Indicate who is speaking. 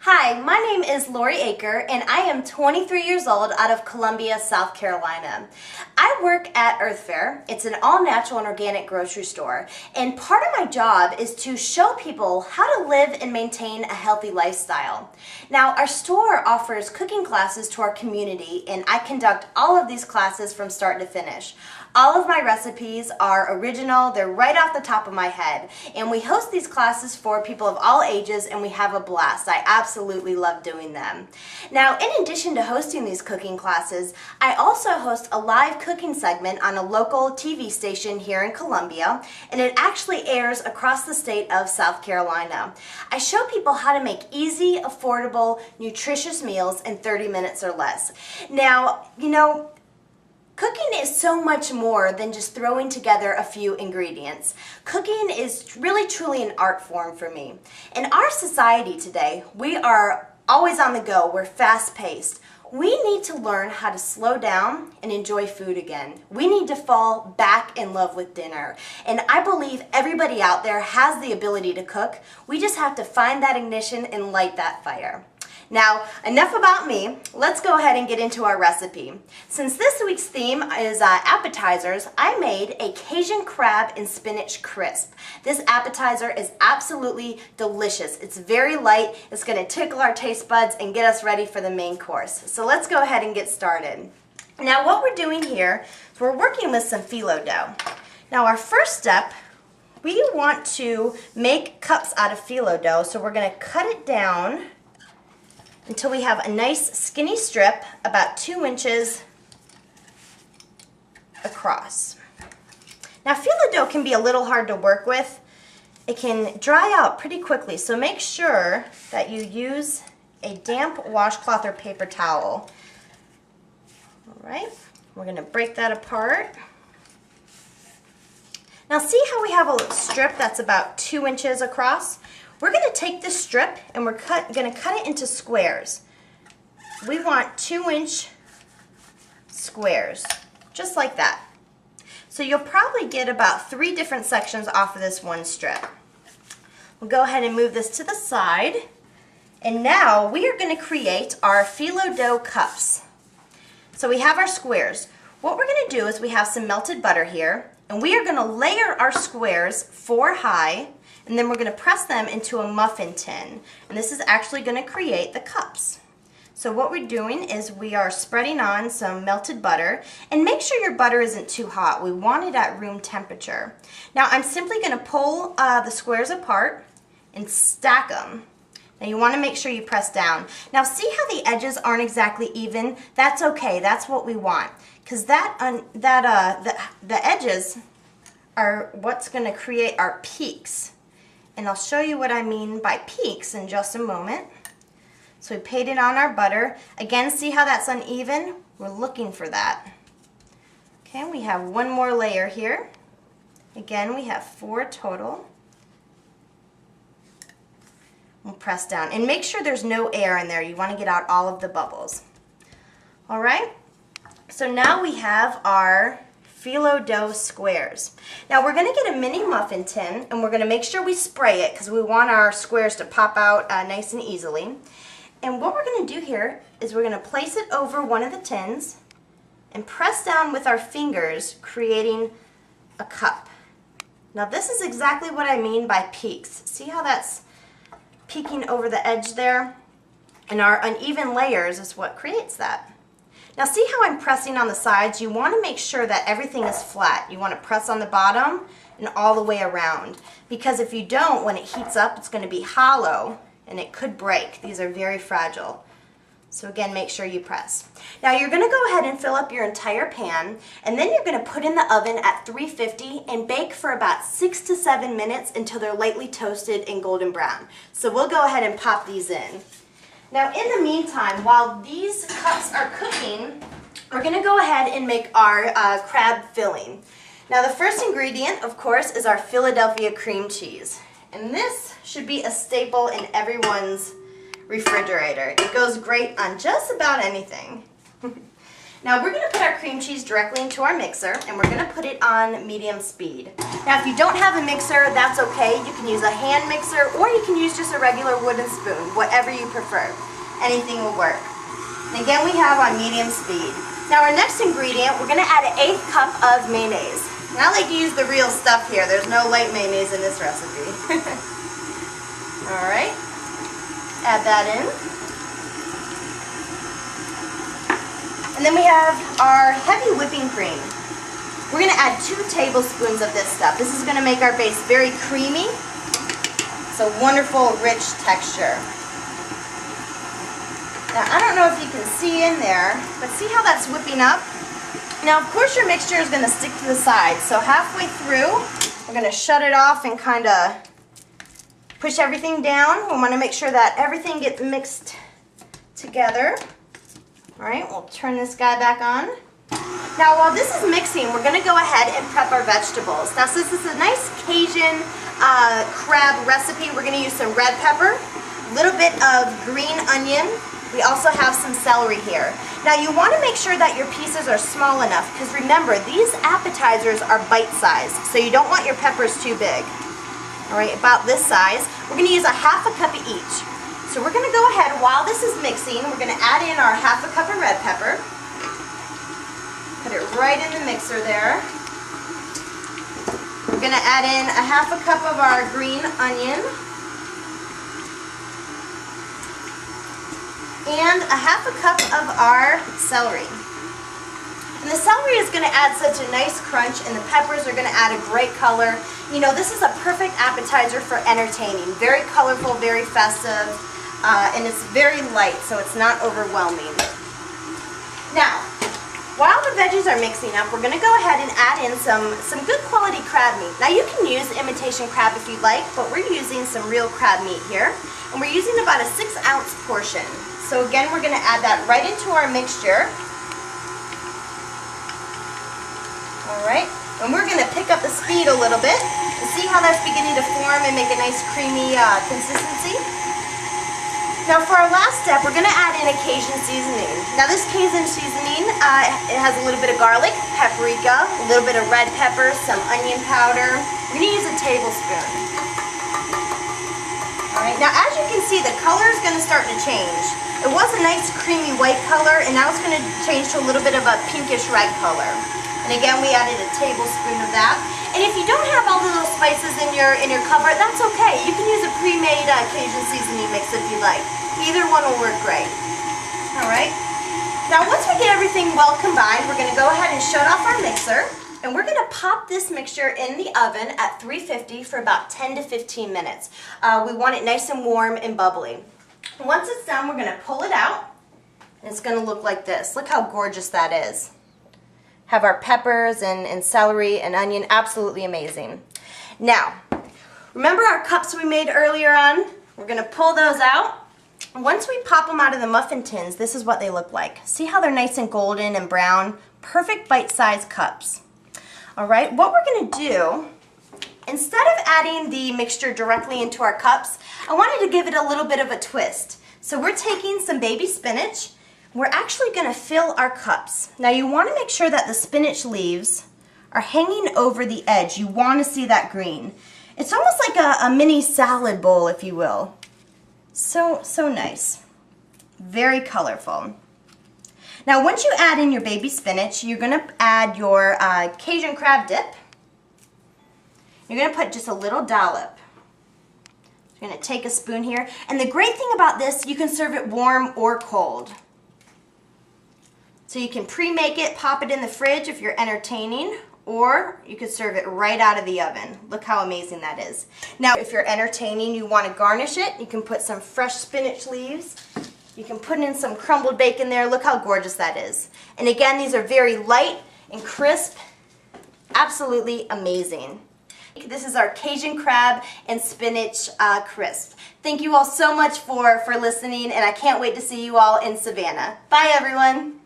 Speaker 1: Hi, my name is Lori Aker and I am 23 years old out of Columbia, South Carolina. I work at Earth Fare. It's an all-natural and organic grocery store, and part of my job is to show people how to live and maintain a healthy lifestyle. Now, our store offers cooking classes to our community, and I conduct all of these classes from start to finish. All of my recipes are original, they're right off the top of my head, and we host these classes for people of all ages and we have a blast. I absolutely love doing them. Now, in addition to hosting these cooking classes, I also host a live cooking segment on a local TV station here in Columbia, and it actually airs across the state of South Carolina. I show people how to make easy, affordable, nutritious meals in 30 minutes or less. Now, cooking is so much more than just throwing together a few ingredients. Cooking is really truly an art form for me. In our society today, we are always on the go. We're fast-paced. We need to learn how to slow down and enjoy food again. We need to fall back in love with dinner. And I believe everybody out there has the ability to cook. We just have to find that ignition and light that fire. Now, enough about me. Let's go ahead and get into our recipe. Since this week's theme is appetizers, I made a Cajun crab and spinach crisp. This appetizer is absolutely delicious. It's very light. It's going to tickle our taste buds and get us ready for the main course. So let's go ahead and get started. Now, what we're doing here is we're working with some phyllo dough. Now, our first step, we want to make cups out of phyllo dough, so we're going to cut it down until we have a nice skinny strip about 2 inches across. Now, phyllo dough can be a little hard to work with. It can dry out pretty quickly, so make sure that you use a damp washcloth or paper towel. All right, we're going to break that apart. Now, see how we have a strip that's about 2 inches across? We're going to take this strip and we're going to cut it into squares. We want 2-inch squares, just like that. So you'll probably get about 3 different sections off of this one strip. We'll go ahead and move this to the side. And now we are going to create our phyllo dough cups. So we have our squares. What we're going to do is we have some melted butter here, and we are going to layer our squares 4 high, and then we're going to press them into a muffin tin. And this is actually going to create the cups. So what we're doing is we are spreading on some melted butter, and make sure your butter isn't too hot. We want it at room temperature. Now I'm simply going to pull the squares apart and stack them. Now you want to make sure you press down. Now see how the edges aren't exactly even? That's okay. That's what we want, because the edges are what's going to create our peaks. And I'll show you what I mean by peaks in just a moment. So we paid it on our butter. Again, see how that's uneven? We're looking for that. Okay, we have one more layer here. Again, we have 4 total. We'll press down. And make sure there's no air in there. You want to get out all of the bubbles. All right? So now we have our phyllo dough squares. Now we're going to get a mini muffin tin, and we're going to make sure we spray it because we want our squares to pop out nice and easily. And what we're going to do here is we're going to place it over one of the tins and press down with our fingers, creating a cup. Now this is exactly what I mean by peaks. See how that's peeking over the edge there? And our uneven layers is what creates that. Now see how I'm pressing on the sides? You want to make sure that everything is flat. You want to press on the bottom and all the way around, because if you don't, when it heats up, it's going to be hollow and it could break. These are very fragile. So again, make sure you press. Now you're going to go ahead and fill up your entire pan, and then you're going to put in the oven at 350 and bake for about 6 to 7 minutes until they're lightly toasted and golden brown. So we'll go ahead and pop these in. Now in the meantime, while these cups are cooking, we're going to go ahead and make our crab filling. Now the first ingredient, of course, is our Philadelphia cream cheese. And this should be a staple in everyone's refrigerator. It goes great on just about anything. Now we're going to put our cream cheese directly into our mixer, and we're going to put it on medium speed. Now if you don't have a mixer, that's okay. You can use a hand mixer, or you can use just a regular wooden spoon, whatever you prefer. Anything will work. And again, we have on medium speed. Now our next ingredient, we're going to add an 1/8 cup of mayonnaise. And I like to use the real stuff here. There's no light mayonnaise in this recipe. All right, add that in. And then we have our heavy whipping cream. We're going to add 2 tablespoons of this stuff. This is going to make our base very creamy. It's a wonderful, rich texture. Now, I don't know if you can see in there, but see how that's whipping up? Now, of course, your mixture is going to stick to the side. So halfway through, we're going to shut it off and kind of push everything down. We want to make sure that everything gets mixed together. All right, we'll turn this guy back on. Now while this is mixing, we're going to go ahead and prep our vegetables. Now since this is a nice Cajun crab recipe, we're going to use some red pepper, a little bit of green onion. We also have some celery here. Now you want to make sure that your pieces are small enough, because remember, these appetizers are bite-sized, so you don't want your peppers too big. All right, about this size. We're going to use a 1/2 cup of each. So we're going to go ahead, while this is mixing, we're going to add in our 1/2 cup of red pepper. Put it right in the mixer there. We're going to add in a 1/2 cup of our green onion. And a 1/2 cup of our celery. And the celery is going to add such a nice crunch, and the peppers are going to add a great color. You know, this is a perfect appetizer for entertaining. Very colorful, very festive. And it's very light, so it's not overwhelming. Now, while the veggies are mixing up, we're going to go ahead and add in some good quality crab meat. Now you can use imitation crab if you'd like, but we're using some real crab meat here. And we're using about a 6-ounce portion. So again, we're going to add that right into our mixture. All right, and we're going to pick up the speed a little bit. And see how that's beginning to form and make a nice creamy consistency? Now for our last step, we're going to add in a Cajun seasoning. Now this Cajun seasoning, it has a little bit of garlic, paprika, a little bit of red pepper, some onion powder. We're going to use a tablespoon. Alright, now as you can see, the color is going to start to change. It was a nice creamy white color, and now it's going to change to a little bit of a pinkish red color. And again, we added a tablespoon of that. And if you don't have all of those spices in your cupboard, that's okay. You can use a pre-made Cajun seasoning mix if you like. Either one will work great. All right. Now once we get everything well combined, we're going to go ahead and shut off our mixer, and we're going to pop this mixture in the oven at 350 for about 10 to 15 minutes. We want it nice and warm and bubbly. Once it's done, we're going to pull it out, and it's going to look like this. Look how gorgeous that is. Have our peppers and celery and onion, absolutely amazing. Now, remember our cups we made earlier on? We're going to pull those out. Once we pop them out of the muffin tins, this is what they look like. See how they're nice and golden and brown? Perfect bite-sized cups. All right, what we're going to do, instead of adding the mixture directly into our cups, I wanted to give it a little bit of a twist. So we're taking some baby spinach. We're actually going to fill our cups. Now you want to make sure that the spinach leaves are hanging over the edge. You want to see that green. It's almost like a mini salad bowl, if you will. So nice. Very colorful. Now once you add in your baby spinach, you're going to add your Cajun crab dip. You're going to put just a little dollop. You're going to take a spoon here. And the great thing about this, you can serve it warm or cold. So you can pre-make it, pop it in the fridge if you're entertaining, or you could serve it right out of the oven. Look how amazing that is. Now, if you're entertaining, you want to garnish it, you can put some fresh spinach leaves. You can put in some crumbled bacon there. Look how gorgeous that is. And again, these are very light and crisp. Absolutely amazing. This is our Cajun crab and spinach crisp. Thank you all so much for listening, and I can't wait to see you all in Savannah. Bye, everyone.